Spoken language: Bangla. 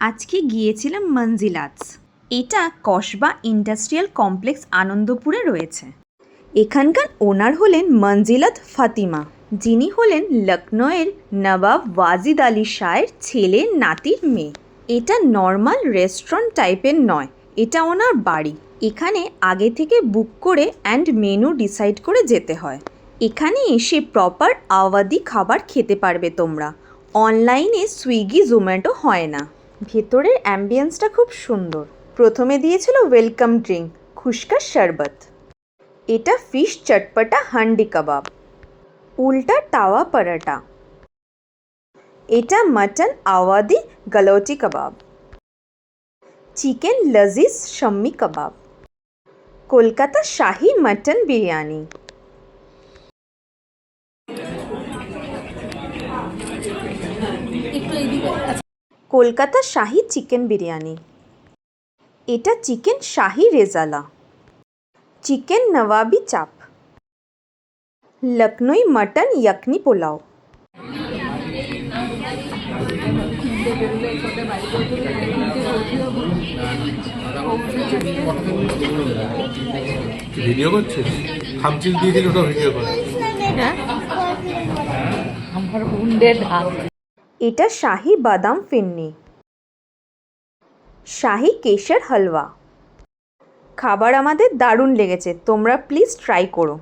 আজকে গিয়েছিলাম মঞ্জিলাতস। এটা কসবা ইন্ডাস্ট্রিয়াল কমপ্লেক্স আনন্দপুরে রয়েছে। এখানকার ওনার হলেন মঞ্জিলাত ফাতিমা, যিনি হলেন লখনৌয়ের নবাব ওয়াজিদ আলী শাহের ছেলের নাতির মেয়ে। এটা নর্মাল রেস্টুরেন্ট টাইপের নয়, এটা ওনার বাড়ি। এখানে আগে থেকে বুক করে অ্যান্ড মেনু ডিসাইড করে যেতে হয়। এখানে এসে প্রপার আওয়াদি খাবার খেতে পারবে তোমরা। অনলাইনে সুইগি জোম্যাটো হয় না। ভেতরের অ্যাম্বিয়েন্সটা খুব সুন্দর। প্রথমে দিয়েছিল ওয়েলকাম ড্রিঙ্ক, খুশকা শরবত। এটা ফিশ চটপটা হান্ডি কাবাব, উল্টা তাওয়া পরাটা। এটা মটন আওয়াদি গলৌটি কাবাব, চিকেন লজিজ শাম্মি কাবাব, কলকাতা শাহি মটন বিরিয়ানি। কলকাতা শাহি চিকেন বিরিয়ানি। এটা চিকেন শাহি রেজালা, চিকেন নওয়াবি চাপ, লখনৌই মটন ইয়াকনি পোলাও। ভিডিও করছিস? থামচিল দিয়ে দিল, ওটা ভিডিও করে। আমার হুন্ডের ঢাক। এটা শাহি বাদাম ফিন্নি, শাহি কেশর হালুয়া। খাবার আমাদের দারুণ লেগেছে, তোমরা প্লিজ ট্রাই করো।